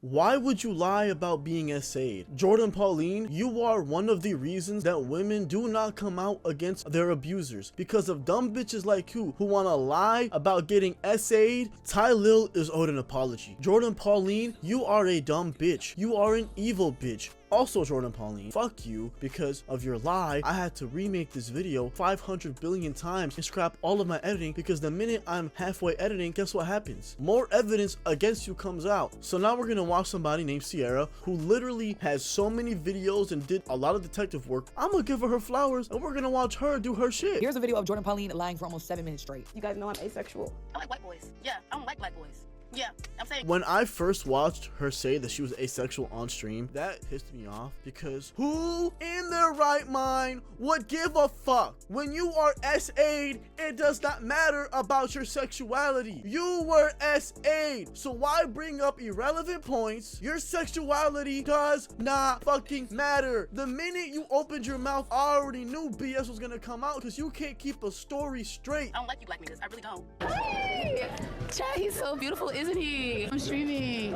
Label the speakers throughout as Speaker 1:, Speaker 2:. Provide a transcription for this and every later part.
Speaker 1: Why would you lie about being SA'd? Jordan Pauline, you are one of the reasons that women do not come out against their abusers. Because of dumb bitches like you who want to lie about getting SA'd, Tylil is owed an apology. Jordan Pauline, you are a dumb bitch. You are an evil bitch. Also, Jordan Pauline, fuck you. Because of your lie, I had to remake this video 500 billion times and scrap all of my editing, because the minute I'm halfway editing, guess what happens? More evidence against you comes out. So now we're gonna watch somebody named Sierra, who literally has so many videos and did a lot of detective work. I'm gonna give her flowers and we're gonna watch her do her shit.
Speaker 2: Here's a video of Jordan Pauline lying for almost 7 minutes straight.
Speaker 3: You guys know I'm asexual.
Speaker 4: I like white boys. Yeah, I don't like black boys. Yeah, I'm saying.
Speaker 1: When I first watched her say that she was asexual on stream, that pissed me off, because who in their right mind would give a fuck? When you are SA'd, it does not matter about your sexuality. You were SA'd, so why bring up irrelevant points? Your sexuality does not fucking matter. The minute you opened your mouth, I already knew BS was gonna come out, because you can't keep a story straight.
Speaker 4: I don't like you black niggas. I really don't.
Speaker 3: Hey! Chad, he's so beautiful, isn't he? I'm streaming.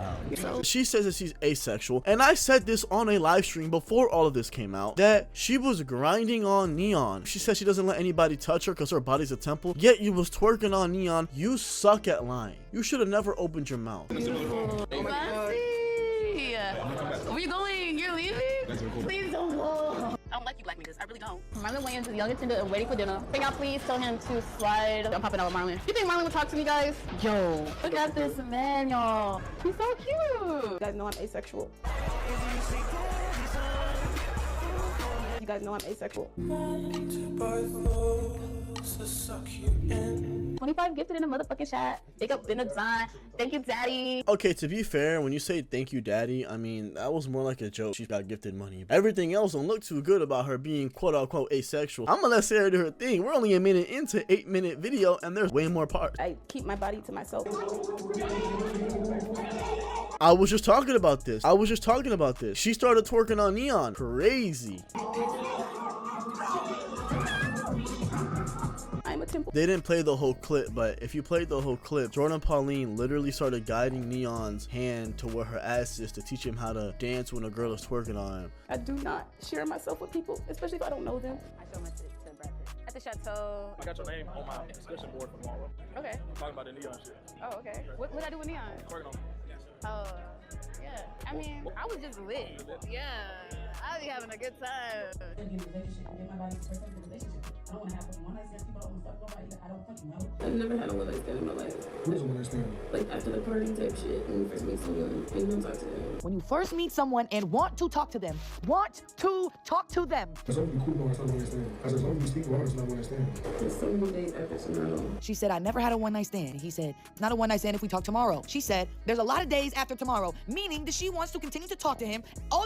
Speaker 1: She says that she's asexual, and I said this on a live stream before all of this came out, that she was grinding on Neon. She said she doesn't let anybody touch her because her body's a temple, yet you was twerking on Neon. You suck at lying. You should have never opened your mouth.
Speaker 3: Beautiful. Oh my God. Where you going? You're leaving? Please don't go.
Speaker 4: I don't like you black niggas. I really don't.
Speaker 3: Marlon went into the youngest and waiting for dinner. Can y'all please tell him to slide? I'm popping out with Marlon. You think Marlon would talk to me, guys? Yo, look at this man, y'all. He's so cute. You guys know I'm asexual. You guys know I'm asexual. 25 gifted in a motherfucking chat. Big up in a design. Thank you, daddy.
Speaker 1: Okay, to be fair, when you say thank you, daddy, I mean, that was more like a joke. She got gifted money. Everything else don't look too good about her being quote unquote asexual. I'm gonna let Sarah do her thing. We're only a minute into 8-minute video and there's way more parts.
Speaker 3: I keep my body to myself.
Speaker 1: I was just talking about this. She started twerking on Neon. Crazy.
Speaker 3: I'm a temple.
Speaker 1: They didn't play the whole clip, but if you played the whole clip, Jordan Pauline literally started guiding Neon's hand to where her ass is to teach him how to dance when a girl is twerking on him.
Speaker 3: I do not share myself with people, especially if I don't know them.
Speaker 4: I show my tits to Brad Pitt.
Speaker 3: At the chateau.
Speaker 5: I got your name on my discussion board for tomorrow.
Speaker 3: Okay.
Speaker 5: I'm talking about the Neon shit.
Speaker 3: Oh, okay. What I do with Neon?
Speaker 5: Working on
Speaker 3: Oh, yeah. I mean, I was just lit. Yeah. I was having a good time.
Speaker 6: I've never had a one night stand in my life.
Speaker 5: What is a one night stand?
Speaker 6: Like after the party type shit, when you first meet someone and you don't talk to them.
Speaker 2: When you first meet someone and want to talk to them.
Speaker 5: There's something cool about one night stand. As long as you speak about it's not one night stand.
Speaker 6: It's so many days after tomorrow.
Speaker 2: She said, I never had a one night stand. He said, it's not a one night stand if we talk tomorrow. She said, there's a lot of days after tomorrow, meaning that she wants to continue to talk to him a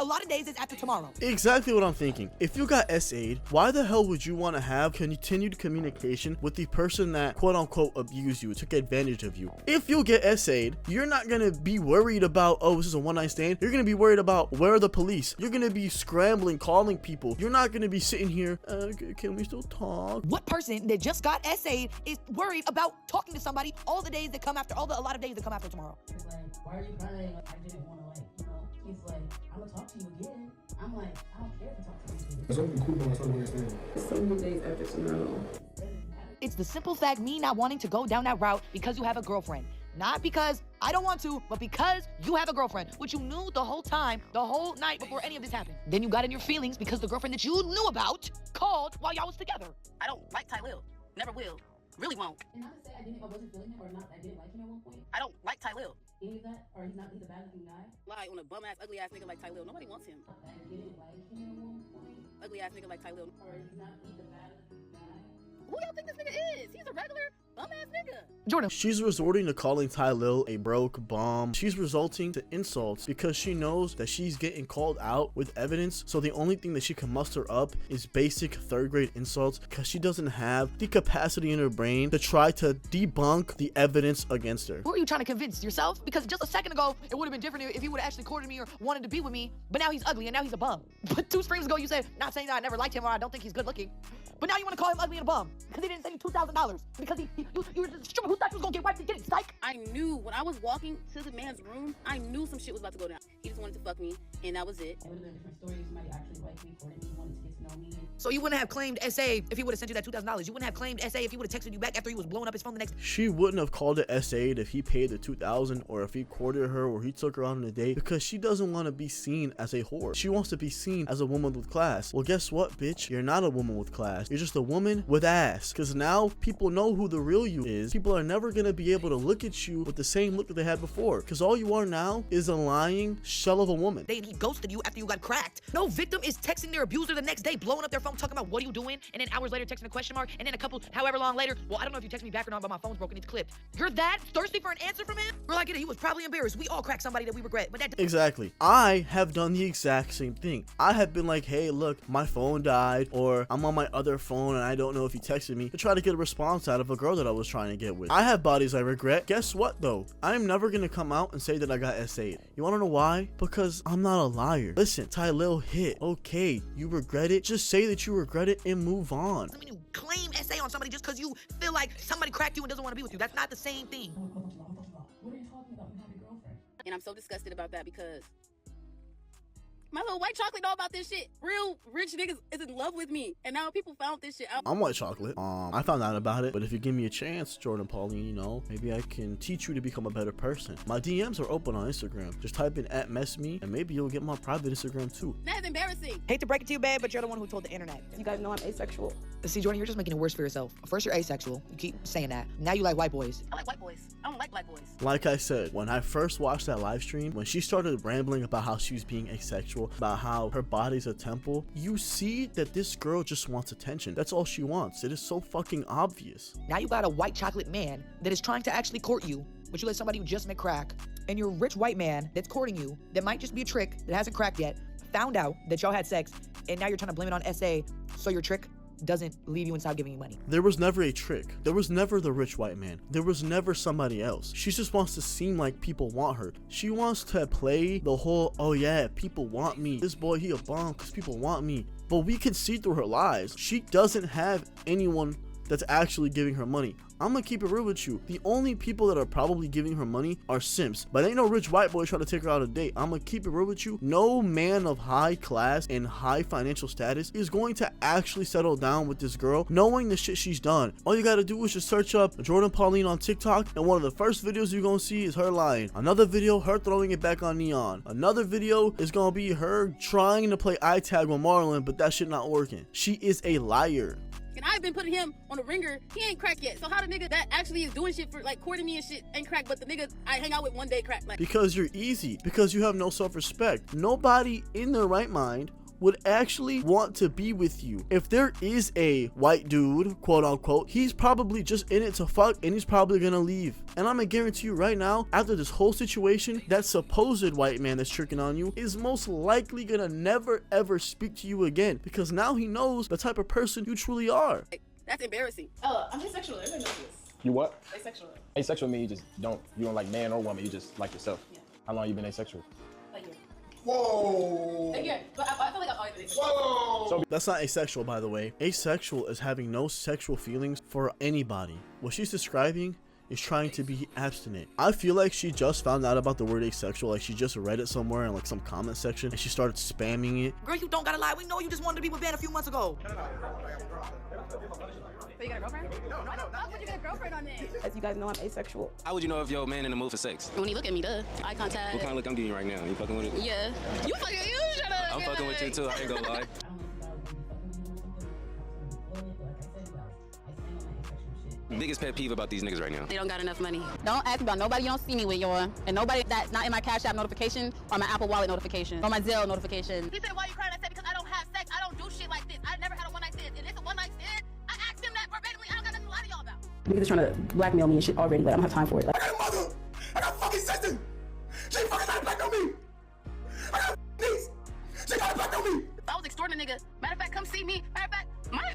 Speaker 2: lot of days is after tomorrow.
Speaker 1: Exactly what I'm thinking. If you got SA'd, why the hell would you want to have continued communication with the person that quote unquote abused you, took advantage of you? If you get SA'd, you're not gonna be worried about, oh, this is a one night stand. You're gonna be worried about, where are the police? You're gonna be scrambling, calling people. You're not gonna be sitting here, can we still talk?
Speaker 2: What person that just got SA'd is worried about talking to somebody a lot of days that come after tomorrow?
Speaker 7: He's like, why are you crying? Like, I didn't want to, he's like, I'm gonna talk to you again. I'm like, I don't care if you talk to me again.
Speaker 5: There's something cool about one night stand.
Speaker 6: It's so many days after tomorrow.
Speaker 2: It's the simple fact, me not wanting to go down that route because you have a girlfriend. Not because I don't want to, but because you have a girlfriend, which you knew the whole time, the whole night before any of this happened. Then you got in your feelings because the girlfriend that you knew about called while y'all was together.
Speaker 4: I don't like Tylil. Never will. Really won't.
Speaker 7: And not to say I wasn't feeling him or not, I didn't like him at one point.
Speaker 4: I don't like Tylil.
Speaker 7: Any of that, or he's a bad looking guy.
Speaker 4: Lie on a bum ass, ugly ass nigga like Tylil. Nobody wants him.
Speaker 7: I didn't like him at one point.
Speaker 4: Ugly ass nigga like Tylil.
Speaker 7: Or he's a bad looking guy.
Speaker 4: Who y'all think this nigga is? He's a regular bum ass nigga.
Speaker 2: Jordan.
Speaker 1: She's resorting to calling Tylil a broke bum. She's resorting to insults because she knows that she's getting called out with evidence. So the only thing that she can muster up is basic 3rd grade insults, because she doesn't have the capacity in her brain to try to debunk the evidence against her.
Speaker 2: Who are you trying to convince? Yourself? Because just a second ago, it would have been different if he would have actually courted me or wanted to be with me. But now he's ugly and now he's a bum. But 2 springs ago, you said, not saying that I never liked him or I don't think he's good looking. But now you want to call him ugly and a bum because he didn't send you $2,000 because he You were just a stripper who thought you was gonna get wiped and get it, psych.
Speaker 4: I knew when I was walking to the man's room, I knew some shit was about to go down. He just wanted to fuck me, and that was it.
Speaker 7: It would have been a different story. Somebody actually liked me, courted me, wanted to get to know me.
Speaker 2: So you wouldn't have claimed SA if he would have sent you that $2,000. You wouldn't have claimed SA if he would have texted you back after he was blowing up his phone the next.
Speaker 1: She wouldn't have called it SA if he paid the $2,000 or if he courted her or he took her out on a date, because she doesn't want to be seen as a whore. She wants to be seen as a woman with class. Well, guess what, bitch? You're not a woman with class. You're just a woman with ass. Because now people know who the real you is. People are never going to be able to look at you with the same look that they had before. Because all you are now is a lying shell of a woman.
Speaker 2: He ghosted you after you got cracked. No victim is texting their abuser the next day, blowing up their phone, talking about what are you doing, and then hours later texting a question mark, and then a couple, however long later, well, I don't know if you text me back or not, but my phone's broken, it's clipped. You're that thirsty for an answer from him? We're like, he was probably embarrassed. We all cracked somebody that we regret, but that.
Speaker 1: Exactly. I have done the exact same thing. I have been like, hey, look, my phone died, or I'm on my other phone and I don't know if you texted me, to try to get a response out of a girl that I was trying to get with. I have bodies I regret. Guess what though? I'm never gonna come out and say that I got SA'd. You wanna know why? Because I'm not a liar. Listen, Tylil hit. Okay, you regret it. Just say that you regret it and move on.
Speaker 2: I mean, you claim SA on somebody just because you feel like somebody cracked you and doesn't want to be with you. That's not the same thing.
Speaker 7: What are you talking about? You have a girlfriend.
Speaker 4: And I'm so disgusted about that because my little white chocolate know about this shit. Real rich niggas is in love with me, and now people found this shit out.
Speaker 1: I'm white chocolate. I found out about it, but if you give me a chance, Jordan Pauline, you know, maybe I can teach you to become a better person. My DMs are open on Instagram. Just type in @messme, and maybe you'll get my private Instagram too.
Speaker 4: That's embarrassing.
Speaker 2: Hate to break it to you, babe, but you're the one who told the internet.
Speaker 3: You guys know I'm asexual.
Speaker 2: See, Jordan, you're just making it worse for yourself. First, you're asexual. You keep saying that. Now you like white boys.
Speaker 4: I like white boys. I don't like black boys.
Speaker 1: Like I said, when I first watched that live stream, when she started rambling about how she was being asexual, about how her body's a temple, you see that this girl just wants attention. That's all she wants. It is so fucking obvious.
Speaker 2: Now you got a white chocolate man that is trying to actually court you, but you let somebody who just met crack, and your rich white man that's courting you, that might just be a trick, that hasn't cracked yet, found out that y'all had sex, and now you're trying to blame it on SA, so your trick doesn't leave you and stop giving you money.
Speaker 1: There was never a trick. There was never the rich white man. There was never somebody else. She just wants to seem like people want her. She wants to play the whole, oh yeah, people want me. This boy, he a bum because people want me. But we can see through her lies. She doesn't have anyone that's actually giving her money. I'm gonna keep it real with you. The only people that are probably giving her money are simps, but ain't no rich white boy trying to take her out on a date. I'm gonna keep it real with you. No man of high class and high financial status is going to actually settle down with this girl knowing the shit she's done. All you gotta do is just search up Jordan Pauline on TikTok, and one of the first videos you're gonna see is her lying. Another video, her throwing it back on Neon. Another video is gonna be her trying to play eye tag with Marlon, but that shit not working. She is a liar.
Speaker 4: And I've been putting him on a ringer. He ain't cracked yet. So how the nigga that actually is doing shit for like courting me and shit ain't cracked, but the nigga I hang out with one day crack? Like,
Speaker 1: because you're easy. Because you have no self-respect. Nobody in their right mind would actually want to be with you. If there is a white dude, quote unquote, he's probably just in it to fuck, and he's probably gonna leave. And I'm gonna guarantee you right now, after this whole situation, that supposed white man that's tricking on you is most likely gonna never ever speak to you again, because now he knows the type of person you truly are.
Speaker 4: that's embarrassing.
Speaker 3: Oh, I'm asexual. Everybody knows this.
Speaker 8: You what?
Speaker 3: Asexual.
Speaker 8: Asexual means you don't like man or woman. You just like yourself.
Speaker 3: Yeah.
Speaker 8: How long you been asexual?
Speaker 3: Like here.
Speaker 5: Whoa!
Speaker 3: Like here. But I feel like I've always been asexual.
Speaker 5: Whoa!
Speaker 1: That's not asexual, by the way. Asexual is having no sexual feelings for anybody. What she's describing is trying to be abstinent. I feel like she just found out about the word asexual, like she just read it somewhere in like some comment section and she started spamming it.
Speaker 2: Girl, you don't gotta lie. We know you just wanted to be with Ben a few months ago.
Speaker 4: So you got a girlfriend? No. How would you get a girlfriend on this?
Speaker 3: As you guys know, I'm asexual.
Speaker 9: How would you know if your man in the mood for sex?
Speaker 4: When he look at me, duh. Eye contact.
Speaker 9: What kind of look I'm giving you right now? You fucking with it?
Speaker 4: Yeah. You fucking, you shut up.
Speaker 9: I'm fucking with you too, I ain't gonna lie.
Speaker 7: I don't know if I would be fucking with you or something, but like I said, guys, I stand on my asexual shit.
Speaker 9: Biggest pet peeve about these niggas right now.
Speaker 4: They don't got enough money.
Speaker 3: Don't ask me about nobody you don't see me with, y'all. And nobody that's not in my Cash App notification or my Apple Wallet notification or my Zelle notification.
Speaker 4: He said, why you crying? I said, because I don't have sex. I don't do shit like this. I never had a one night stand. And it's a one night stand. I asked him that verbatimly. I don't got nothing to lie to y'all about.
Speaker 3: Niggas trying to blackmail me and shit already, but I don't have time for it. Like,
Speaker 5: I got a mother! I got fucking sister! She fucking trying to blackmail me! I got niece! She trying to blackmail me!
Speaker 4: I was extorting a nigga. Matter of fact, come see me. Matter of fact,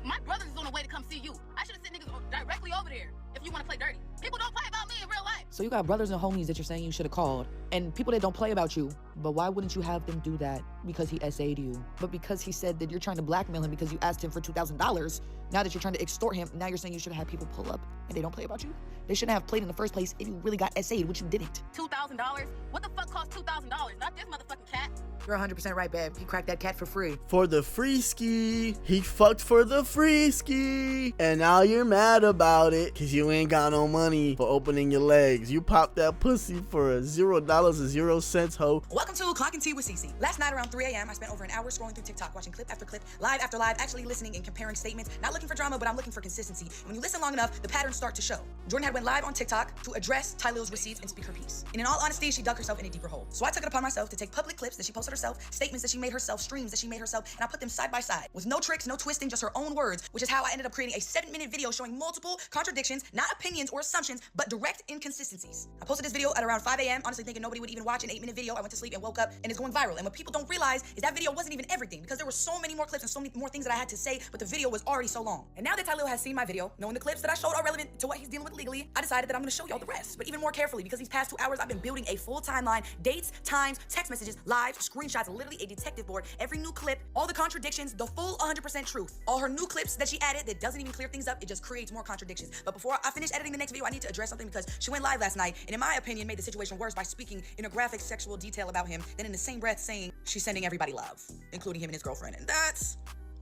Speaker 4: my brothers is on the way to come see you. I should have sent niggas directly over there if you want to play dirty. People don't play about me in real life.
Speaker 2: So you got brothers and homies that you're saying you should have called, and people that don't play about you, but why wouldn't you have them do that? Because he SA'd you. But because he said that you're trying to blackmail him because you asked him for $2,000, now that you're trying to extort him, now you're saying you should have had people pull up and they don't play about you? They shouldn't have played in the first place if you really got SA'd, which you didn't.
Speaker 4: $2,000? What the fuck cost $2,000? Not this motherfucking cat.
Speaker 2: You're 100% right, babe. He cracked that cat for free.
Speaker 1: For the free ski. He fucked for the free ski. And now you're mad about it because you ain't got no money for opening your legs. You popped that pussy for $0.00, ho.
Speaker 10: Welcome to Clock and Tea with Cece. Last night around 3 a.m., I spent over an hour scrolling through TikTok, watching clip after clip, live after live, actually listening and comparing statements. Not looking for drama, but I'm looking for consistency. And when you listen long enough, the patterns start to show. Jordan had went live on TikTok to address Tylil's receipts and speak her piece. And in all honesty, she dug herself in a deeper hole. So I took it upon myself to take public clips that she posted herself, statements that she made herself, streams that she made herself, and I put them side by side with no tricks, no twisting, just her own words, which is how I ended up creating a 7-minute video showing multiple contradictions, not opinions or assumptions, but direct inconsistencies. I posted this video at around 5 a.m., honestly thinking nobody would even watch an 8-minute video. I went to sleep and woke up and it's going viral. And what people don't realize is that video wasn't even everything, because there were so many more clips and so many more things that I had to say, but the video was already so long. And now that Tylil has seen my video, knowing the clips that I showed are relevant to what he's dealing with legally, I decided that I'm gonna show y'all the rest, but even more carefully, because these past 2 hours I've been building a full timeline, dates, times, text messages, lives, screenshots, literally a detective board, every new clip, all the contradictions, the full 100% truth. All her new clips that she added that doesn't even clear things up, it just creates more contradictions. But before I finish editing the next video, I need to address something, because she went live last night and in my opinion made the situation worse by speaking in a graphic sexual detail about him, then in the same breath saying she's sending everybody love, including him and his girlfriend. And that's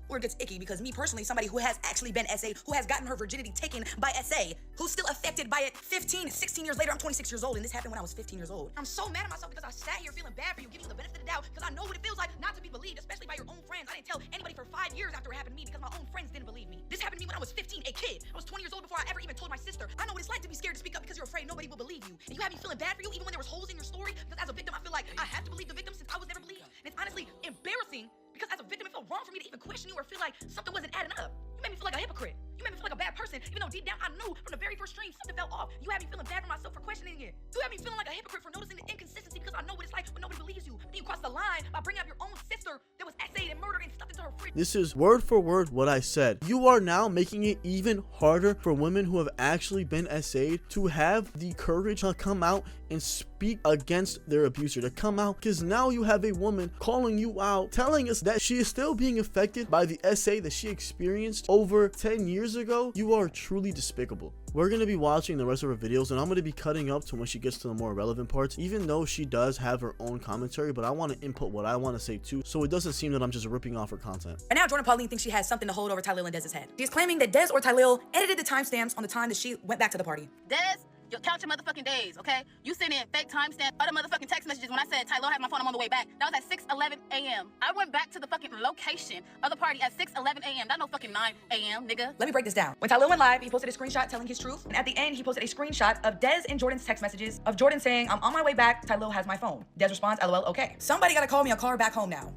Speaker 10: where it gets icky, because me personally, somebody who has actually been SA'd, who has gotten her virginity taken by SA, who's still affected by it 15, 16 years later. I'm 26 years old and this happened when I was 15 years old. I'm so mad at myself because I sat here feeling bad for you, giving you the benefit of the doubt, because I know what it feels like not to be believed, especially by your own friends. I didn't tell anybody for 5 years after it happened to me because my own friends didn't believe me. This happened to me when I was 15, a kid. I was 20 years old before I ever even told my sister. I know what it's like to be scared to speak up because you're afraid nobody will believe you. And you have me feeling bad for you even when there was holes in your story, because as a victim, I feel like I have to believe the victim since I was never believed. And it's honestly embarrassing, because as a victim, it felt wrong for me to even question you or feel like something wasn't adding up. You made me feel like a hypocrite. You made me feel like a bad person, even though deep down I knew from the very first stream something felt off. You had me feeling bad for myself for questioning it. You had me feeling like a hypocrite for noticing the inconsistency, because I know what it's like when nobody believes you. But then you cross the line by bringing up your own sister that was SA'd and murdered and stuffed into her fridge.
Speaker 1: This is word for word what I said. You are now making it even harder for women who have actually been SA'd to have the courage to come out and speak against their abuser, to come out, because now you have a woman calling you out, telling us that she is still being affected by the SA that she experienced over 10 years ago. You are truly despicable. We're going to be watching the rest of her videos, and I'm going to be cutting up to when she gets to the more relevant parts, even though she does have her own commentary, but I want to input what I want to say too, so it doesn't seem that I'm just ripping off her content.
Speaker 10: And now Jordan Pauline thinks she has something to hold over Tylil and Dez's head. She's claiming that Dez or Tylil edited the timestamps on the time that she went back to the party.
Speaker 4: Des, you count your motherfucking days, okay? You sent in fake timestamp, other motherfucking text messages when I said Tylil has my phone, I'm on the way back. That was at 6:11 a.m. I went back to the fucking location of the party at 6:11 a.m. That no fucking 9 a.m., nigga.
Speaker 10: Let me break this down. When Tylil went live, he posted a screenshot telling his truth, and at the end, he posted a screenshot of Dez and Jordan's text messages of Jordan saying, "I'm on my way back, Tylil has my phone." Dez responds, "LOL, okay." Somebody gotta call me a car back home now.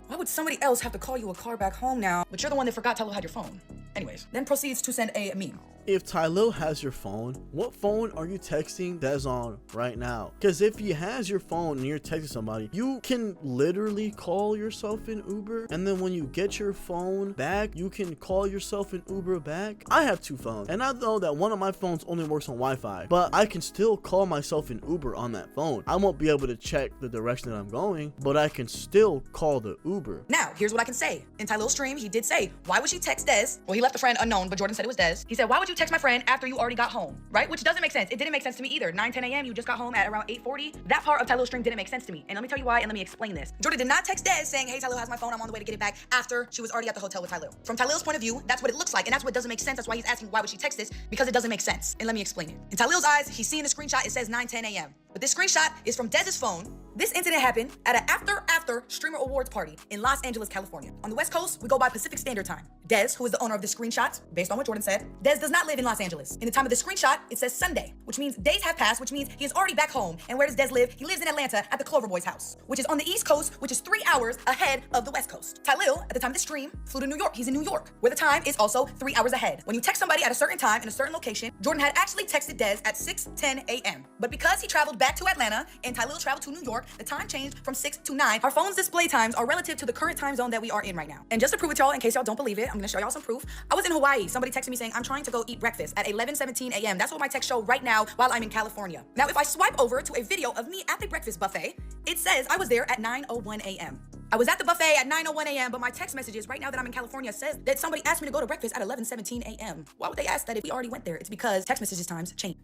Speaker 10: Why would somebody else have to call you a car back home now, but you're the one that forgot Tylil had your phone? Anyways, then proceeds to send a meme.
Speaker 1: If Tylil has your phone, what phone are you texting Dez on right now? Because if he has your phone and you're texting somebody, you can literally call yourself an Uber, and then when you get your phone back, you can call yourself an Uber back. I have 2 phones, and I know that one of my phones only works on Wi-Fi, but I can still call myself an Uber on that phone. I won't be able to check the direction that I'm going, but I can still call the Uber.
Speaker 10: Now, here's what I can say. In Tylil's stream, he did say, why would she text Dez? Well, he left the friend unknown, but Jordan said it was Dez. He said, why would you text my friend after you already got home? Right? Which doesn't make sense. It didn't make sense to me either. 9, 10 a.m. You just got home at around 8:40. That part of Tylil's stream didn't make sense to me. And let me tell you why, and let me explain this. Jordan did not text Dez saying, hey, Tylil has my phone, I'm on the way to get it back, after she was already at the hotel with Tylil. From Tylil's point of view, that's what it looks like, and that's what doesn't make sense. That's why he's asking why would she text this, because it doesn't make sense. And let me explain it. In Tylil's eyes, he's seeing the screenshot, it says 9, 10 a.m. But this screenshot is from Dez's phone. This incident happened at an after streamer awards party in Los Angeles, California. On the West Coast, we go by Pacific Standard Time. Dez, who is the owner of this screenshot, based on what Jordan said, Dez does not live in Los Angeles. In the time of the screenshot, it says Sunday, which means days have passed, which means he is already back home. And where does Dez live? He lives in Atlanta at the Clover Boys house, which is on the East Coast, which is 3 hours ahead of the West Coast. Tylil, at the time of the stream, flew to New York. He's in New York, where the time is also 3 hours ahead. When you text somebody at a certain time in a certain location, Jordan had actually texted Dez at 6:10 a.m. But because he traveled back to Atlanta and Tylil traveled to New York, York, the time changed from 6 to 9. Our phone's display times are relative to the current time zone that we are in right now. And just to prove it to y'all, in case y'all don't believe it, I'm gonna show y'all some proof. I was in Hawaii. Somebody texted me saying, I'm trying to go eat breakfast at 11:17 a.m. That's what my text show right now while I'm in California. Now, if I swipe over to a video of me at the breakfast buffet, it says I was there at 9:01 a.m. I was at the buffet at 9:01 a.m., but my text messages right now that I'm in California says that somebody asked me to go to breakfast at 11:17 a.m. Why would they ask that if we already went there? It's because text messages times change.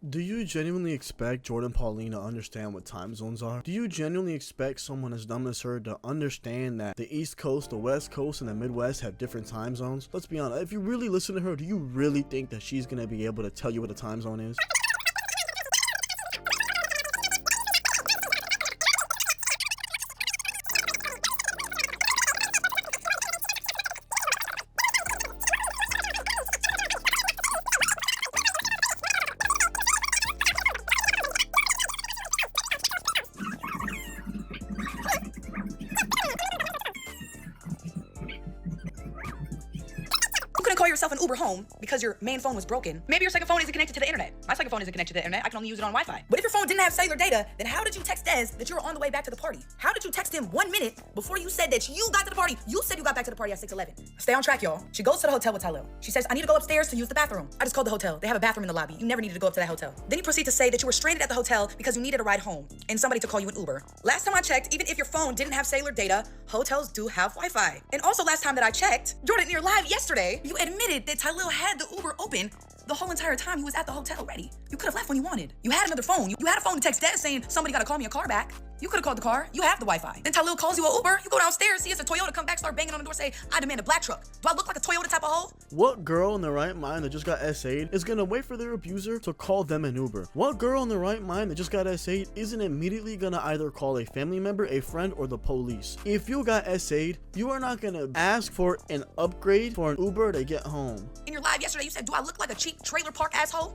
Speaker 1: Do you genuinely expect Jordan Pauline to understand what time zones are? Do you genuinely expect someone as dumb as her to understand that the East Coast, the West Coast, and the Midwest have different time zones? Let's be honest, if you really listen to her, do you really think that she's gonna be able to tell you what a time zone is?
Speaker 10: Call yourself an Uber home because your main phone was broken. Maybe your second phone isn't connected to the internet. My second phone isn't connected to the internet. I can only use it on Wi-Fi. But if your phone didn't have cellular data, then how did you text Des that you were on the way back to the party? How did you text him 1 minute before you said that you got to the party? You said you got back to the party at 6:11. Stay on track, y'all. She goes to the hotel with Tylil. She says, I need to go upstairs to use the bathroom. I just called the hotel. They have a bathroom in the lobby. You never needed to go up to that hotel. Then you proceed to say that you were stranded at the hotel because you needed a ride home and somebody to call you an Uber. Last time I checked, even if your phone didn't have cellular data, hotels do have Wi-Fi. And also last time that I checked, Jordan, in your live yesterday, you admitted that Tylil had the Uber open the whole entire time he was at the hotel ready. You could have left when you wanted. You had another phone. You had a phone to text Des saying, somebody gotta call me a car back. You could have called the car. You have the Wi-Fi. Then Tylil calls you an Uber. You go downstairs, see it's a Toyota, come back, start banging on the door, say, I demand a black truck. Do I look like a Toyota type of hoe?
Speaker 1: What girl in their right mind that just got SA'd is gonna wait for their abuser to call them an Uber? What girl in their right mind that just got SA'd isn't immediately gonna either call a family member, a friend, or the police? If you got SA'd, you are not gonna ask for an upgrade for an Uber to get home.
Speaker 10: In your live yesterday, you said, do I look like a cheap trailer park asshole?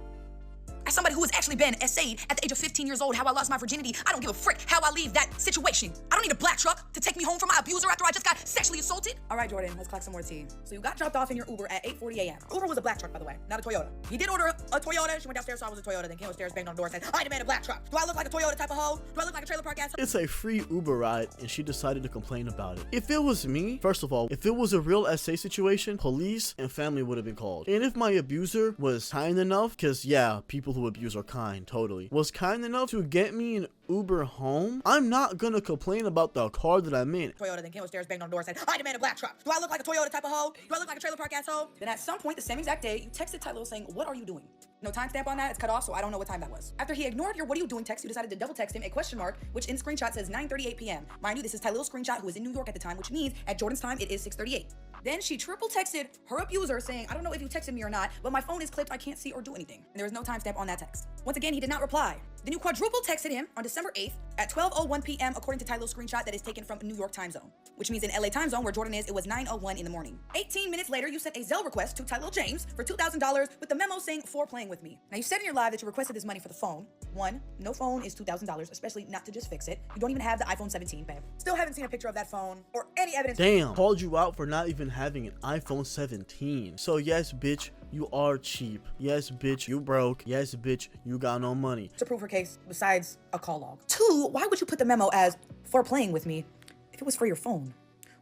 Speaker 10: As somebody who has actually been SA'd at the age of 15 years old, how I lost my virginity, I don't give a frick how I leave that situation. I don't need a black truck to take me home from my abuser after I just got sexually assaulted. All right, Jordan, let's collect some more tea. So you got dropped off in your Uber at 8:40 a.m. Uber was a black truck, by the way, not a Toyota. He did order a Toyota. She went downstairs, saw I was a Toyota, then came upstairs, banged on the door, and said, I demand a black truck. Do I look like a Toyota type of hoe? Do I look like a trailer park asshole?
Speaker 1: It's a free Uber ride, and she decided to complain about it. If it was me, first of all, if it was a real SA situation, police and family would have been called. And if my abuser was kind enough, because yeah, people who abuse are kind, totally, was kind enough to get me an Uber home, I'm not gonna complain about the car that I'm in.
Speaker 10: Toyota, then came upstairs, banged on the door, said, I demand a black truck. Do I look like a Toyota type of hoe? Do I look like a trailer park asshole? Then at some point the same exact day, you texted Tylil saying, what are you doing? No timestamp on that, it's cut off, so I don't know what time that was. After he ignored your what are you doing text, you decided to double text him a question mark, which in screenshot says 9:38 p.m. Mind you, this is Tylil's screenshot, who was in New York at the time, which means at Jordan's time, it is 6:38. Then she triple texted her abuser saying, I don't know if you texted me or not, but my phone is clipped, I can't see or do anything. And there was no timestamp on that text. Once again, he did not reply. Then you quadruple texted him on December 8th at 12:01 p.m. according to Tylil's screenshot that is taken from New York time zone, which means in LA time zone where Jordan is, it was 9:01 in the morning. 18 minutes later, you sent a Zelle request to Tylil James for $2,000 with the memo saying for playing with me. Now you said in your live that you requested this money for the phone. One, no phone is $2,000, especially not to just fix it. You don't even have the iPhone 17, babe. Still haven't seen a picture of that phone or any evidence.
Speaker 1: Damn, called you out for not even having an iPhone 17. So yes, bitch, you are cheap. Yes, bitch, you broke. Yes, bitch, you got no money.
Speaker 10: To prove her case, besides a call log. Two, why would you put the memo as for playing with me if it was for your phone?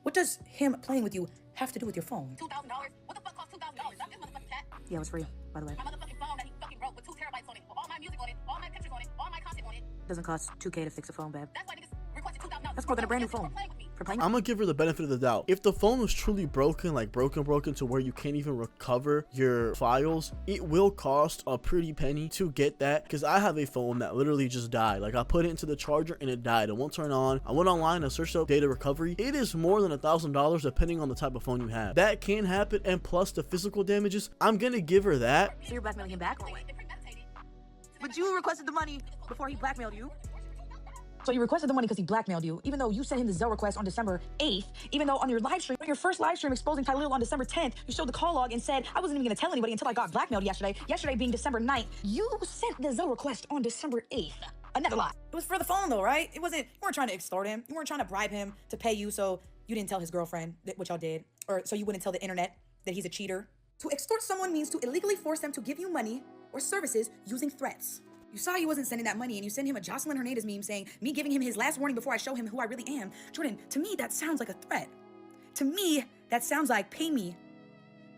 Speaker 10: What does him playing with you have to do with your phone?
Speaker 4: $2,000? What the fuck cost $2,000? Not this motherfucking cat.
Speaker 10: Yeah, it was free, by the way.
Speaker 4: My motherfucking phone that he fucking broke with 2 terabytes on it, with all my music on it, all my pictures on it, all my content on it.
Speaker 10: Doesn't cost $2K to fix a phone, babe.
Speaker 4: That's why niggas requested $2,000.
Speaker 10: That's more than a brand new phone. For playing.
Speaker 1: I'm gonna give her the benefit of the doubt. If the phone was truly broken, like broken to where you can't even recover your files, it will cost a pretty penny to get that, because I have a phone that literally just died. Like I put it into the charger and it died. It won't turn on. I went online and searched up data recovery. It is more than $1,000 depending on the type of phone you have. That can happen, and plus the physical damages, I'm gonna give her that.
Speaker 10: So you're blackmailing him back or what? But you requested the money before he blackmailed you. So you requested the money because he blackmailed you, even though you sent him the Zelle request on December 8th, even though on your live stream, your first live stream exposing Tylil on December 10th, you showed the call log and said, I wasn't even gonna tell anybody until I got blackmailed yesterday. Yesterday being December 9th, you sent the Zelle request on December 8th. Another lie. It was for the phone though, right? You weren't trying to extort him. You weren't trying to bribe him to pay you so you didn't tell his girlfriend, which y'all did, or so you wouldn't tell the internet that he's a cheater. To extort someone means to illegally force them to give you money or services using threats. You saw he wasn't sending that money, and you send him a Jocelyn Hernandez meme saying, me giving him his last warning before I show him who I really am. Jordan, to me, that sounds like a threat. To me, that sounds like pay me.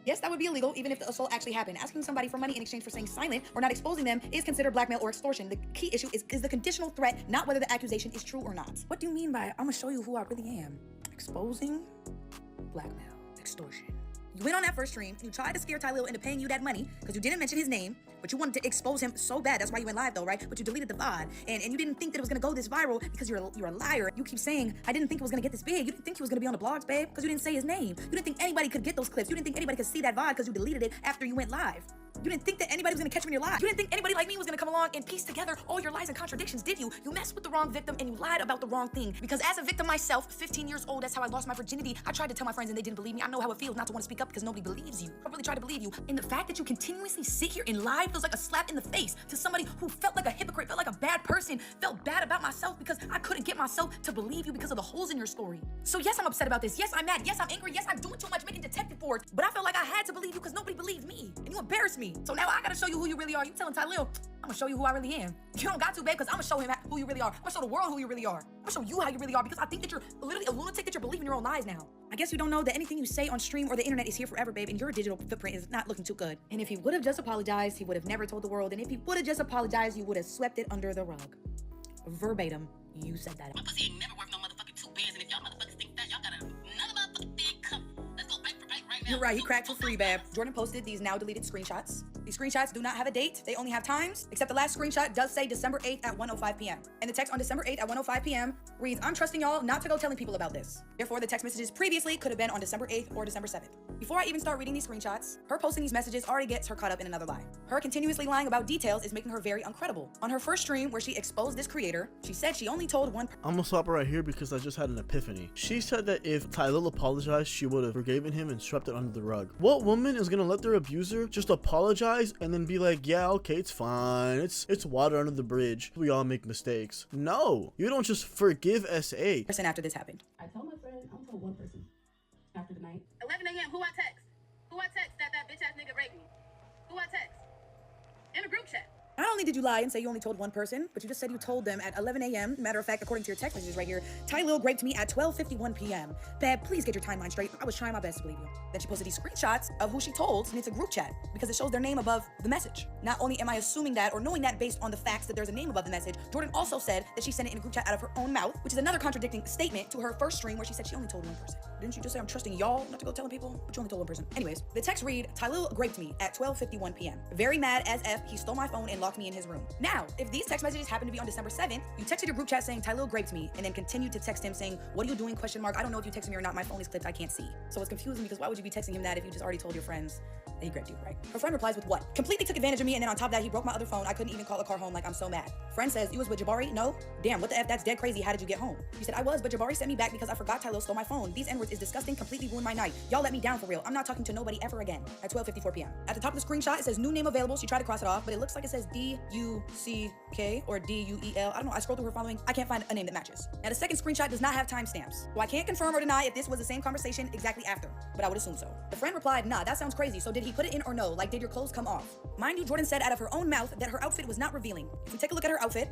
Speaker 10: Yes, that would be illegal even if the assault actually happened. Asking somebody for money in exchange for staying silent or not exposing them is considered blackmail or extortion. The key issue is the conditional threat, not whether the accusation is true or not. What do you mean by, I'm gonna show you who I really am? Exposing, blackmail, extortion. You went on that first stream and you tried to scare Tylil into paying you that money because you didn't mention his name, but you wanted to expose him so bad. That's why you went live though, right? But you deleted the VOD and you didn't think that it was gonna go this viral because you're a liar. You keep saying, I didn't think it was gonna get this big. You didn't think he was gonna be on the blogs, babe, because you didn't say his name. You didn't think anybody could get those clips. You didn't think anybody could see that VOD because you deleted it after you went live. You didn't think that anybody was gonna catch you in your lies. You didn't think anybody like me was gonna come along and piece together all your lies and contradictions, did you? You messed with the wrong victim and you lied about the wrong thing. Because as a victim myself, 15 years old, that's how I lost my virginity. I tried to tell my friends and they didn't believe me. I know how it feels not to want to speak up because nobody believes you. I really tried to believe you. And the fact that you continuously sit here and lie feels like a slap in the face to somebody who felt like a hypocrite, felt like a bad person, felt bad about myself because I couldn't get myself to believe you because of the holes in your story. So yes, I'm upset about this. Yes, I'm mad. Yes, I'm angry. Yes, I'm doing too much making detective boards. But I felt like I had to believe you because nobody believed me. And you embarrassed me. So now I gotta show you who you really are. You telling Tylil, I'm gonna show you who I really am. You don't got to, babe, because I'm gonna show him who you really are. I'm gonna show the world who you really are. I'm gonna show you how you really are because I think that you're literally a lunatic, that you're believing your own lies now. I guess you don't know that anything you say on stream or the internet is here forever, babe, and your digital footprint is not looking too good. And if he would have just apologized, he would have never told the world. And if he would have just apologized, you would have swept it under the rug. Verbatim, you said that.
Speaker 4: My pussy ain't never worth no motherfucking 2 bands, and if y'all motherfuckers think that, y'all got another motherfucking thing come. Let's go bank for bank right now.
Speaker 10: You're right, he cracked for free, babe. Jordan posted these now deleted screenshots. These screenshots do not have a date. They only have times, except the last screenshot does say December 8th at 1:05 p.m. And the text on December 8th at 1:05 p.m. reads, I'm trusting y'all not to go telling people about this. Therefore, the text messages previously could have been on December 8th or December 7th. Before I even start reading these screenshots, her posting these messages already gets her caught up in another lie. Her continuously lying about details is making her very uncredible. On her first stream where she exposed this creator, she said she only told one
Speaker 1: I'm gonna stop right here because I just had an epiphany. She said that if Tylil apologized, she would have forgiven him and swept it under the rug. What woman is gonna let their abuser just apologize and then be like, yeah, okay, it's fine. It's water under the bridge. We all make mistakes. No, you don't just forgive SA.
Speaker 10: person after this happened.
Speaker 7: I told my friend, I'm told one person after the night.
Speaker 4: 11 a.m. Who I text? Who I text that bitch ass nigga raped me? Who I text? In a group chat.
Speaker 10: Not only did you lie and say you only told one person, but you just said you told them at 11 a.m. Matter of fact, according to your text messages right here, Tylil raped me at 12:51 p.m. Babe, please get your timeline straight. I was trying my best to believe you. Then she posted these screenshots of who she told, and it's a group chat because it shows their name above the message. Not only am I assuming that or knowing that based on the facts that there's a name above the message, Jordan also said that she sent it in a group chat out of her own mouth, which is another contradicting statement to her first stream where she said she only told one person. Didn't you just say I'm trusting y'all not to go telling people? But you only told one person. Anyways, the text read, Tylil raped me at 12:51 p.m. Very mad as F, he stole my phone and locked me in his room. Now, if these text messages happen to be on December 7th, you texted your group chat saying Tylil raped me and then continued to text him saying, what are you doing? ? I don't know if you texted me or not. My phone is clipped. I can't see. So it's confusing because why would you be texting him that if you just already told your friends that he raped you, right? Her friend replies with what? Completely took advantage of me and then on top of that, he broke my other phone. I couldn't even call a car home. Like, I'm so mad. Friend says, you was with Jabari? No? Damn, what the F? That's dead crazy. How did you get home? You said, I was, but Jabari sent me back because I forgot Tylil stole my phone. These N-words is disgusting. Completely ruined my night. Y'all let me down for real. I'm not talking to nobody ever again. At 12:54 p.m. At the top of the screenshot, it says new name available. She tried to cross it off, but it looks like it says D-U-C-K or D-U-E-L. I don't know. I scrolled through her following. I can't find a name that matches. Now, the second screenshot does not have timestamps. So I can't confirm or deny if this was the same conversation exactly after, but I would assume so. The friend replied, nah, that sounds crazy. So did he put it in or no? Like, did your clothes come off? Mind you, Jordan said out of her own mouth that her outfit was not revealing. If we take a look at her outfit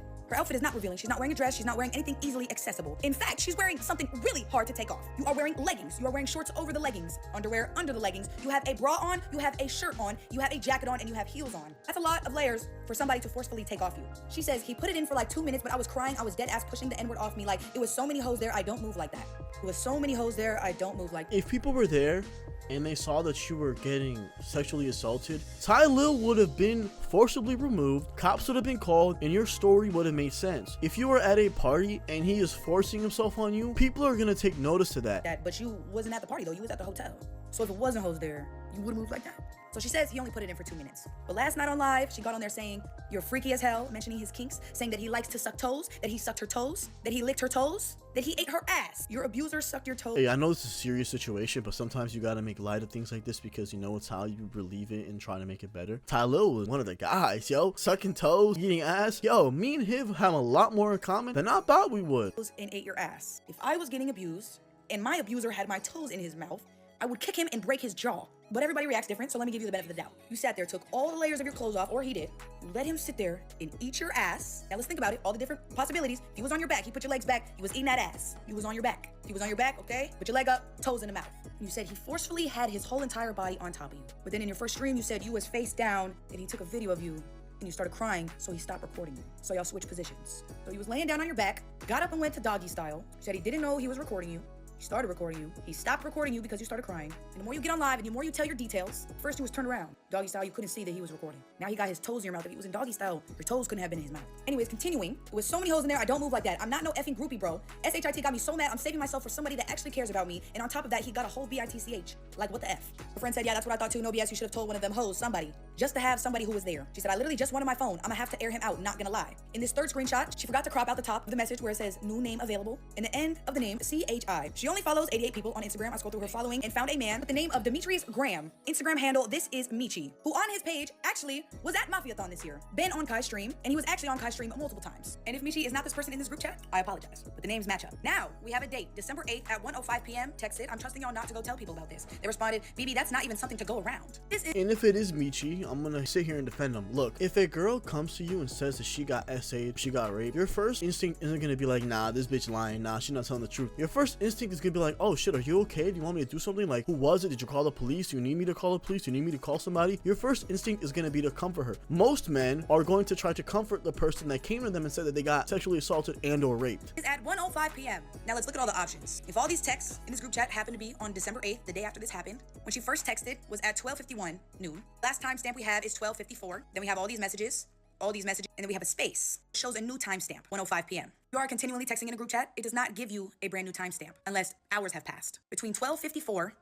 Speaker 10: is not revealing. She's not wearing a dress. She's not wearing anything easily accessible. In fact, she's wearing something really hard to take off. You are wearing leggings. You are wearing shorts over the leggings, underwear under the leggings. You have a bra on, you have a shirt on, you have a jacket on, and you have heels on. That's a lot of layers for somebody to forcefully take off you. She says, he put it in for like 2 minutes, but I was crying. I was dead ass pushing the N-word off me. Like, it was so many hoes there, I don't move like that. It was so many hoes there, I don't move like that.
Speaker 1: If people were there and they saw that you were getting sexually assaulted, Tylil would have been forcibly removed, cops would have been called, and your story would have made sense. If you were at a party and he is forcing himself on you, people are gonna take notice to that.
Speaker 10: But you wasn't at the party though, you was at the hotel. So if it wasn't hoes there, you would have moved like that. So she says he only put it in for 2 minutes. But last night on live, she got on there saying, you're freaky as hell, mentioning his kinks, saying that he likes to suck toes, that he sucked her toes, that he licked her toes, that he ate her ass. Your abuser sucked your toes.
Speaker 1: Hey, I know this is a serious situation, but sometimes you gotta make light of things like this because you know it's how you relieve it and try to make it better. Tylil was one of the guys, yo. Sucking toes, eating ass. Yo, me and him have a lot more in common than I thought we would.
Speaker 10: And ate your ass. If I was getting abused, and my abuser had my toes in his mouth, I would kick him and break his jaw. But everybody reacts different, so let me give you the benefit of the doubt. You sat there, took all the layers of your clothes off, or he did. You let him sit there and eat your ass. Now let's think about it, all the different possibilities. If he was on your back, he put your legs back, he was eating that ass. He was on your back. He was on your back, okay? Put your leg up, toes in the mouth. And you said he forcefully had his whole entire body on top of you. But then in your first stream, you said you was face down, and he took a video of you, and you started crying, so he stopped recording you. So y'all switched positions. So he was laying down on your back, got up and went to doggy style. He said he didn't know he was recording you. He started recording you. He stopped recording you because you started crying. And the more you get on live and the more you tell your details, first he was turned around. Doggy style, you couldn't see that he was recording. Now he got his toes in your mouth. If he was in doggy style, your toes couldn't have been in his mouth. Anyways, continuing. With so many hoes in there, I don't move like that. I'm not no effing groupie, bro. SHIT got me so mad. I'm saving myself for somebody that actually cares about me. And on top of that, he got a whole BITCH. Like, what the F? Her friend said, yeah, that's what I thought too. No BS, you should have told one of them hoes, somebody. Just to have somebody who was there. She said, I literally just wanted my phone. I'm gonna have to air him out, not gonna lie. In this third screenshot, she forgot to crop out the top of the message where it says, new name available. And the end of the name, CHI. She only follows 88 people on Instagram. I scrolled through her following and found a man with the name of Demetrius Graham. Instagram handle, this is Michi, who on his page actually was at Mafiathon this year. Been on Kai's stream, and he was actually on Kai's stream multiple times. And if Michi is not this person in this group chat, I apologize, but the names match up. Now, we have a date, December 8th at 1:05 p.m. Text it. I'm trusting y'all not to go tell people about this. They responded, BB, that's not even something to go around. This is.
Speaker 1: And if it is Michi, I'm gonna sit here and defend him. Look, if a girl comes to you and says that she got SA'd, she got raped, your first instinct isn't gonna be like, nah, this bitch lying, nah, she's not telling the truth. Your first instinct is gonna be like, oh shit, are you okay? Do you want me to do something? Like, who was it? Did you call the police? Do you need me to call the police? Do you need me to call somebody? Your first instinct is gonna be to comfort her. Most men are going to try to comfort the person that came to them and said that they got sexually assaulted and or raped.
Speaker 10: It's at 1:05 p.m. Now let's look at all the options. If all these texts in this group chat happen to be on December 8th, the day after this happened, when she first texted was at 12:51 noon. Last timestamp we have is 12:54. Then we have all these messages, and then we have a space. It shows a new timestamp, 1:05 p.m. You are continually texting in a group chat. It does not give you a brand new timestamp unless hours have passed. Between 12:54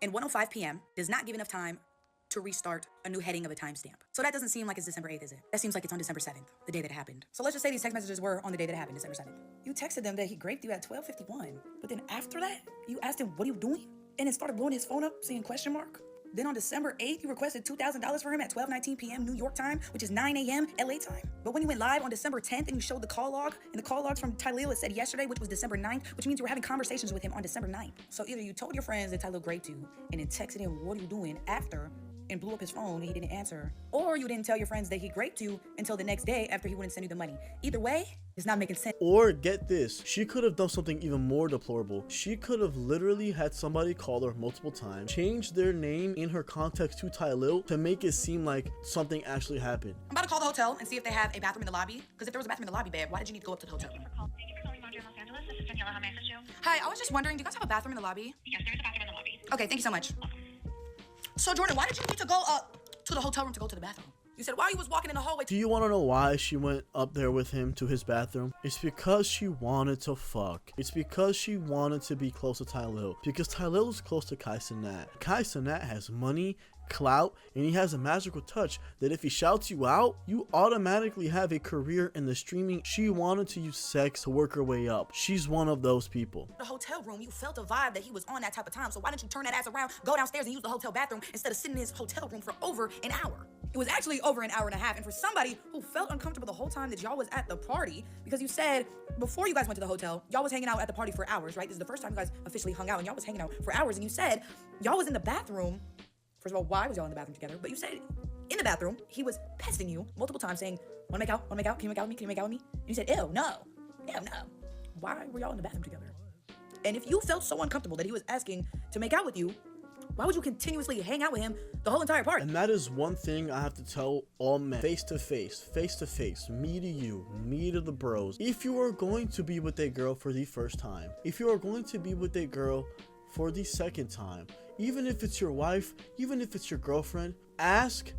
Speaker 10: and 1:05 p.m. does not give enough time to restart a new heading of a timestamp. So that doesn't seem like it's December 8th, is it? That seems like it's on December 7th, the day that it happened. So let's just say these text messages were on the day that it happened, December 7th. You texted them that he raped you at 12:51, but then after that, you asked him, what are you doing? And it started blowing his phone up, saying question mark. Then on December 8th, you requested $2,000 for him at 12:19 p.m. New York time, which is 9 a.m. LA time. But when you went live on December 10th and you showed the call log, and the call logs from Tylil, it said yesterday, which was December 9th, which means you were having conversations with him on December 9th. So either you told your friends that Tylil raped you and then texted him, what are you doing after, and blew up his phone and he didn't answer, or you didn't tell your friends that he raped you until the next day after he wouldn't send you the money. Either way, it's not making sense.
Speaker 1: Or get this, she could have done something even more deplorable. She could have literally had somebody call her multiple times, changed their name in her context to Tylil to make it seem like something actually happened.
Speaker 10: I'm about to call the hotel and see if they have a bathroom in the lobby, because if there was a bathroom in the lobby, babe, why did you need to go up to the hotel room? Hi, I was just wondering, do you guys have a bathroom in the lobby?
Speaker 11: Yes, there is a bathroom in the lobby.
Speaker 10: Okay, thank you so much. So Jordan, why did you need to go up to the hotel room to go to the bathroom? You said while you was walking in the hallway.
Speaker 1: Do you want to know why she went up there with him to his bathroom? It's because she wanted to fuck. It's because she wanted to be close to Tylil. Because Tylil is close to kaicenat. Kaicenat has money, clout, and he has a magical touch that if he shouts you out, you automatically have a career in the streaming. She wanted to use sex to work her way up. She's one of those people.
Speaker 10: The hotel room, you felt a vibe that he was on that type of time. So why didn't you turn that ass around, go downstairs and use the hotel bathroom instead of sitting in his hotel room for over an hour? It was actually over an hour and a half. And for somebody who felt uncomfortable the whole time that y'all was at the party, because you said before you guys went to the hotel, y'all was hanging out at the party for hours, right? This is the first time you guys officially hung out and y'all was hanging out for hours. And you said y'all was in the bathroom. First of all, why was y'all in the bathroom together? But you said in the bathroom, he was pesting you multiple times saying, wanna make out? Wanna make out? Can you make out with me? Can you make out with me? And you said, ew, no. Ew, no. Why were y'all in the bathroom together? And if you felt so uncomfortable that he was asking to make out with you, why would you continuously hang out with him the whole entire party?
Speaker 1: And that is one thing I have to tell all men, face to face, me to you, me to the bros. If you are going to be with a girl for the first time, if you are going to be with a girl for the second time, even if it's your wife, even if it's your girlfriend, ask.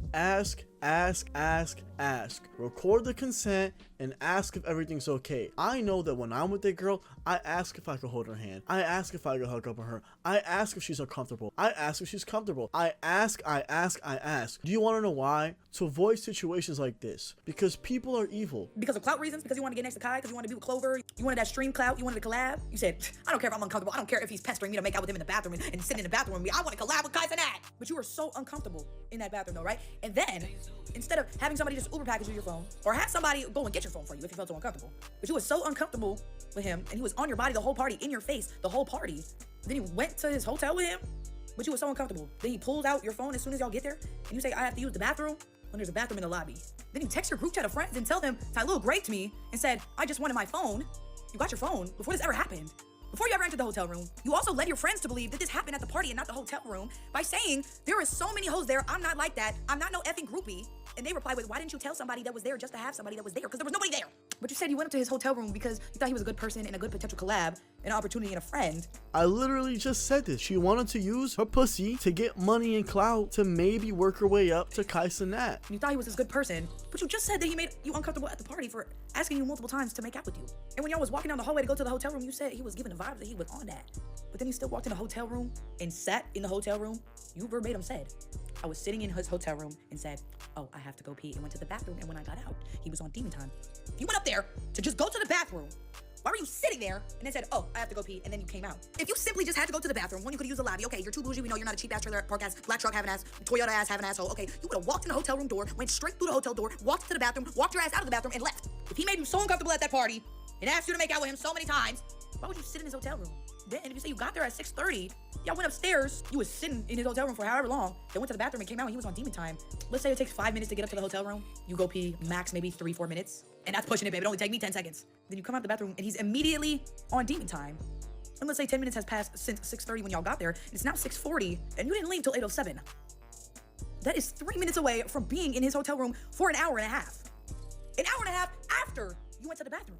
Speaker 1: Record the consent and ask if everything's okay. I know that when I'm with a girl, I ask if I can hold her hand. I ask if I can hug up with her. I ask if she's uncomfortable. I ask if she's comfortable. I ask. Do you want to know why? To avoid situations like this. Because people are evil.
Speaker 10: Because of clout reasons? Because you want to get next to Kai? Because you want to be with Clover? You wanted that stream clout? You wanted to collab? You said, I don't care if I'm uncomfortable. I don't care if he's pestering me to make out with him in the bathroom and sitting in the bathroom with me. I want to collab with kaicenat. But you were so uncomfortable in that bathroom though, right? And then, instead of having somebody just Uber package you your phone, or have somebody go and get your phone for you if you felt so uncomfortable, but you were so uncomfortable with him, and he was on your body the whole party, in your face the whole party, then you went to his hotel with him, But you were so uncomfortable. Then he pulls out your phone as soon as y'all get there, and you say, I have to use the bathroom, when there's a bathroom in the lobby. Then you text your group chat of friends and tell them, Tylil raped me and said, I just wanted my phone. You got your phone before this ever happened. Before you ever entered the hotel room, you also led your friends to believe that this happened at the party and not the hotel room by saying, there are so many hoes there, I'm not like that, I'm not no effing groupie. And they replied with, why didn't you tell somebody that was there just to have somebody that was there? Because there was nobody there. But you said you went up to his hotel room because you thought he was a good person and a good potential collab, an opportunity and a friend.
Speaker 1: I literally just said this. She wanted to use her pussy to get money and clout to maybe work her way up to kaicenat.
Speaker 10: You thought he was this good person, but you just said that he made you uncomfortable at the party for asking you multiple times to make out with you. And when y'all was walking down the hallway to go to the hotel room, you said he was giving the vibe that he was on that. But then he still walked in the hotel room and sat in the hotel room. You verbatim said, I was sitting in his hotel room and said, oh, I have to go pee, and went to the bathroom, and when I got out, he was on demon time. You went up there to just go to the bathroom. Why were you sitting there and then said, oh, I have to go pee, and then you came out? If you simply just had to go to the bathroom, when you could use the lobby, okay, you're too bougie, we know you're not a cheap ass trailer park ass, black truck having ass, Toyota ass having asshole, okay, you would have walked in the hotel room door, went straight through the hotel door, walked to the bathroom, walked your ass out of the bathroom, and left. If he made you so uncomfortable at that party and asked you to make out with him so many times, why would you sit in his hotel room? Then, if you say you got there at 6:30, y'all went upstairs, you was sitting in his hotel room for however long, then went to the bathroom and came out and he was on demon time. Let's say it takes 5 minutes to get up to the hotel room. You go pee, max maybe 3-4 minutes. And that's pushing it, babe. It only take me 10 seconds. Then you come out the bathroom and he's immediately on demon time. And let's say 10 minutes has passed since 6:30 when y'all got there. It's now 6:40 and you didn't leave till 8:07. That is 3 minutes away from being in his hotel room for an hour and a half. An hour and a half after you went to the bathroom.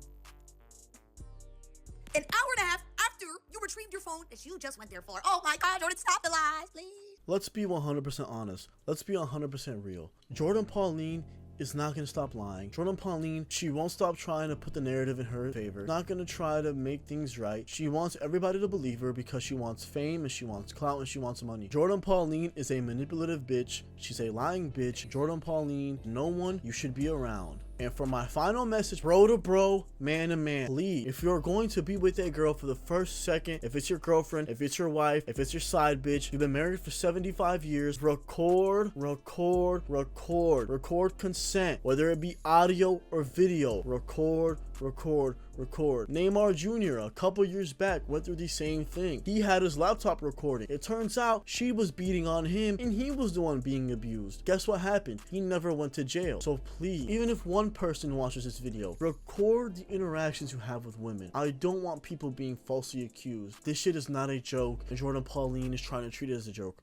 Speaker 10: An hour and a half after you retrieved your phone that you just went there for. Oh my God, Jordan, stop the lies, please.
Speaker 1: Let's be 100% honest. Let's be 100% real. Jordan Pauline is not going to stop lying. Jordan Pauline, she won't stop trying to put the narrative in her favor. Not going to try to make things right. She wants everybody to believe her because she wants fame and she wants clout and she wants money. Jordan Pauline is a manipulative bitch. She's a lying bitch. Jordan Pauline, no one you should be around. And for my final message, bro to bro, man to man, please, if you're going to be with a girl for the first second, if it's your girlfriend, if it's your wife, if it's your side bitch, you've been married for 75 years, record consent, whether it be audio or video, record. Neymar Jr. a couple years back went through the same thing. He had his laptop recording. It turns out she was beating on him and he was the one being abused. Guess what happened? He never went to jail. So please, even if one person watches this video, record the interactions you have with women. I don't want people being falsely accused. This shit is not a joke and Jordan Pauline is trying to treat it as a joke.